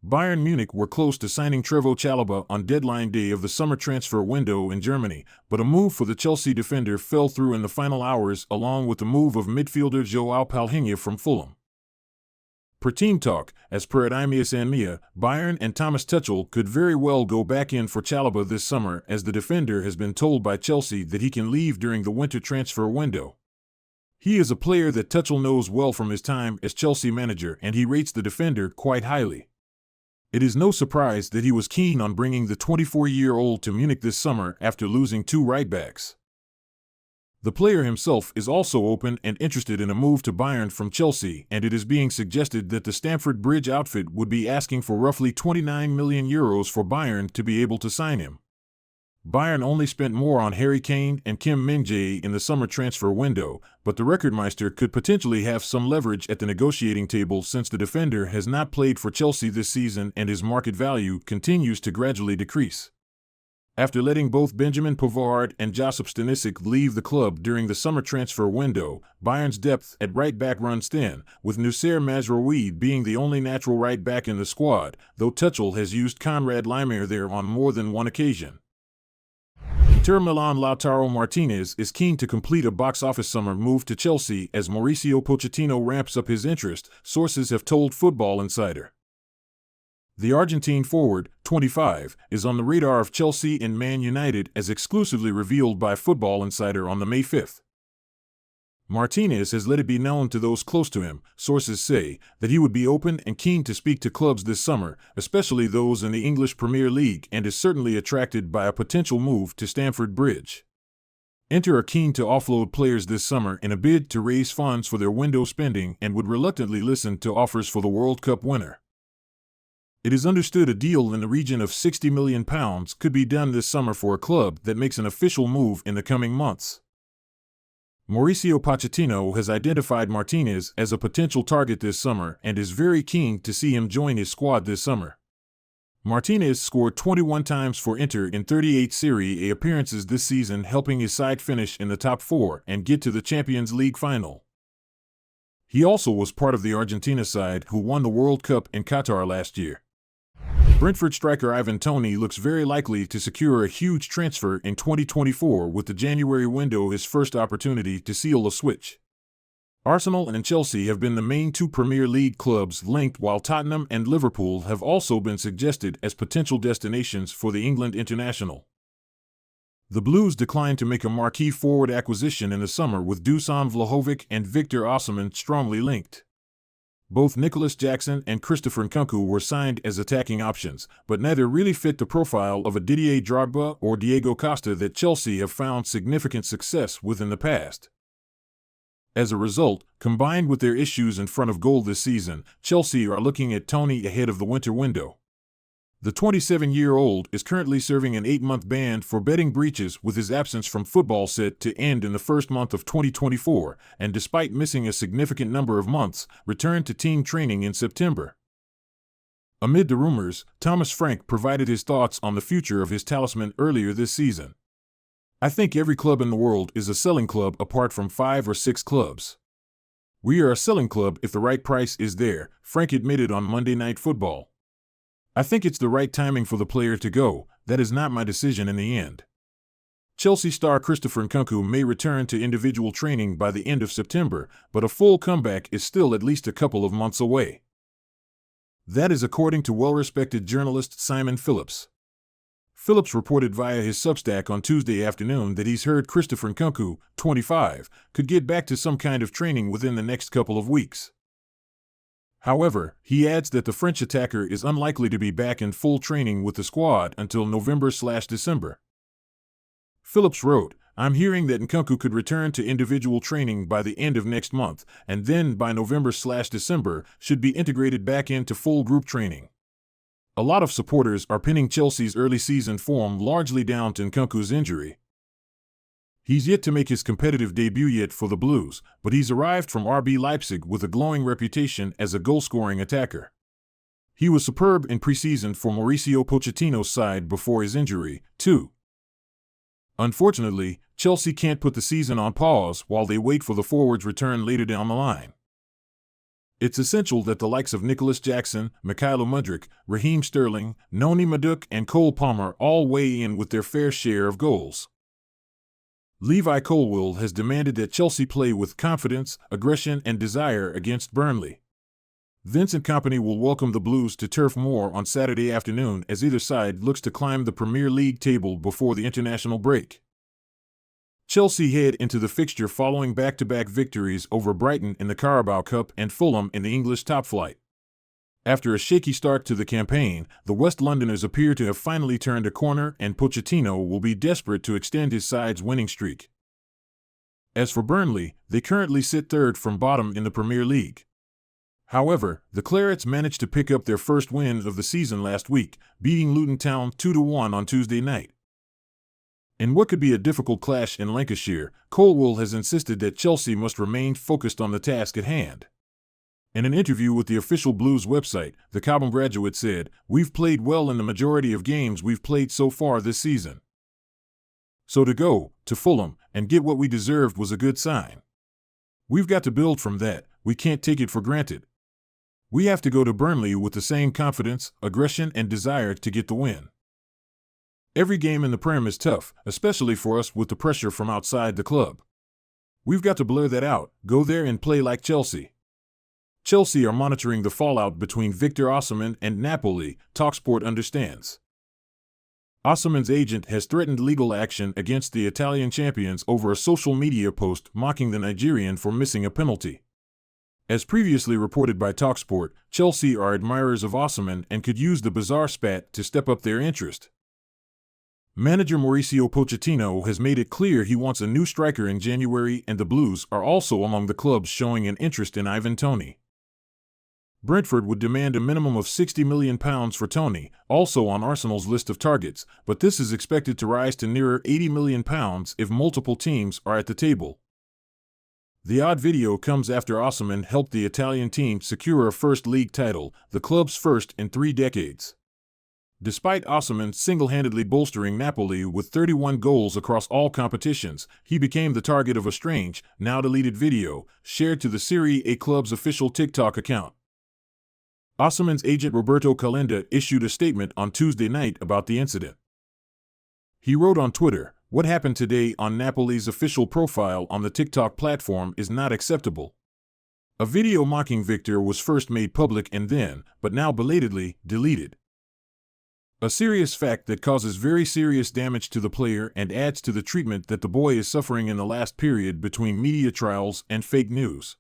Bayern Munich were close to signing Trevoh Chalobah on deadline day of the summer transfer window in Germany, but a move for the Chelsea defender fell through in the final hours along with the move of midfielder João Palhinha from Fulham. Per Team Talk, as per Adimius and Mia, Bayern and Thomas Tuchel could very well go back in for Chalobah this summer, as the defender has been told by Chelsea that he can leave during the winter transfer window. He is a player that Tuchel knows well from his time as Chelsea manager, and he rates the defender quite highly. It is no surprise that he was keen on bringing the 24-year-old to Munich this summer after losing two right-backs. The player himself is also open and interested in a move to Bayern from Chelsea, and it is being suggested that the Stamford Bridge outfit would be asking for roughly €29 million for Bayern to be able to sign him. Bayern only spent more on Harry Kane and Kim Min-jae in the summer transfer window, but the Rekordmeister could potentially have some leverage at the negotiating table since the defender has not played for Chelsea this season and his market value continues to gradually decrease. After letting both Benjamin Pavard and Josip Stanisic leave the club during the summer transfer window, Bayern's depth at right-back runs thin, with Nussair Mazraoui being the only natural right-back in the squad, though Tuchel has used Konrad Laimer there on more than one occasion. Inter Milan Lautaro Martinez is keen to complete a box-office summer move to Chelsea as Mauricio Pochettino ramps up his interest, sources have told Football Insider. The Argentine forward, 25, is on the radar of Chelsea and Man United as exclusively revealed by Football Insider on May 5. Martinez has let it be known to those close to him, sources say, that he would be open and keen to speak to clubs this summer, especially those in the English Premier League, and is certainly attracted by a potential move to Stamford Bridge. Inter are keen to offload players this summer in a bid to raise funds for their window spending and would reluctantly listen to offers for the World Cup winner. It is understood a deal in the region of £60 million could be done this summer for a club that makes an official move in the coming months. Mauricio Pochettino has identified Martinez as a potential target this summer and is very keen to see him join his squad this summer. Martinez scored 21 times for Inter in 38 Serie A appearances this season, helping his side finish in the top four and get to the Champions League final. He also was part of the Argentina side who won the World Cup in Qatar last year. Brentford striker Ivan Toney looks very likely to secure a huge transfer in 2024, with the January window his first opportunity to seal a switch. Arsenal and Chelsea have been the main two Premier League clubs linked, while Tottenham and Liverpool have also been suggested as potential destinations for the England international. The Blues declined to make a marquee forward acquisition in the summer, with Dusan Vlahovic and Victor Osimhen strongly linked. Both Nicholas Jackson and Christopher Nkunku were signed as attacking options, but neither really fit the profile of a Didier Drogba or Diego Costa that Chelsea have found significant success with in the past. As a result, combined with their issues in front of goal this season, Chelsea are looking at Toney ahead of the winter window. The 27-year-old is currently serving an 8-month ban for betting breaches, with his absence from football set to end in the first month of 2024, and despite missing a significant number of months, returned to team training in September. Amid the rumors, Thomas Frank provided his thoughts on the future of his talisman earlier this season. "I think every club in the world is a selling club apart from 5 or 6 clubs. We are a selling club if the right price is there," Frank admitted on Monday Night Football. "I think it's the right timing for the player to go. That is not my decision in the end." Chelsea star Christopher Nkunku may return to individual training by the end of September, but a full comeback is still at least a couple of months away. That is according to well-respected journalist Simon Phillips. Phillips reported via his Substack on Tuesday afternoon that he's heard Christopher Nkunku, 25, could get back to some kind of training within the next couple of weeks. However, he adds that the French attacker is unlikely to be back in full training with the squad until November/December. Phillips wrote, "I'm hearing that Nkunku could return to individual training by the end of next month, and then by November/December should be integrated back into full group training." A lot of supporters are pinning Chelsea's early season form largely down to Nkunku's injury. He's yet to make his competitive debut yet for the Blues, but he's arrived from RB Leipzig with a glowing reputation as a goal-scoring attacker. He was superb in preseason for Mauricio Pochettino's side before his injury, too. Unfortunately, Chelsea can't put the season on pause while they wait for the forward's return later down the line. It's essential that the likes of Nicholas Jackson, Mykhailo Mudryk, Raheem Sterling, Noni Madueke, and Cole Palmer all weigh in with their fair share of goals. Levi Colwill has demanded that Chelsea play with confidence, aggression, and desire against Burnley. Vince and company will welcome the Blues to Turf Moor on Saturday afternoon as either side looks to climb the Premier League table before the international break. Chelsea head into the fixture following back-to-back victories over Brighton in the Carabao Cup and Fulham in the English top flight. After a shaky start to the campaign, the West Londoners appear to have finally turned a corner, and Pochettino will be desperate to extend his side's winning streak. As for Burnley, they currently sit third from bottom in the Premier League. However, the Clarets managed to pick up their first win of the season last week, beating Luton Town 2-1 on Tuesday night. In what could be a difficult clash in Lancashire, Colwill has insisted that Chelsea must remain focused on the task at hand. In an interview with the official Blues website, the Cobham graduate said, "We've played well in the majority of games we've played so far this season. So to go to Fulham and get what we deserved was a good sign. We've got to build from that. We can't take it for granted. We have to go to Burnley with the same confidence, aggression, and desire to get the win. Every game in the Prem is tough, especially for us with the pressure from outside the club. We've got to blur that out, go there and play like Chelsea." Chelsea are monitoring the fallout between Victor Osimhen and Napoli, TalkSport understands. Osimhen's agent has threatened legal action against the Italian champions over a social media post mocking the Nigerian for missing a penalty. As previously reported by TalkSport, Chelsea are admirers of Osimhen and could use the bizarre spat to step up their interest. Manager Mauricio Pochettino has made it clear he wants a new striker in January, and the Blues are also among the clubs showing an interest in Ivan Toney. Brentford would demand a minimum of £60 million for Toney, also on Arsenal's list of targets, but this is expected to rise to nearer £80 million if multiple teams are at the table. The odd video comes after Osimhen helped the Italian team secure a first league title, the club's first in 3 decades. Despite Osimhen single-handedly bolstering Napoli with 31 goals across all competitions, he became the target of a strange, now-deleted video, shared to the Serie A club's official TikTok account. Osimhen's agent Roberto Calenda issued a statement on Tuesday night about the incident. He wrote on Twitter, "What happened today on Napoli's official profile on the TikTok platform is not acceptable. A video mocking Victor was first made public and then, but now belatedly, deleted. A serious fact that causes very serious damage to the player and adds to the treatment that the boy is suffering in the last period between media trials and fake news.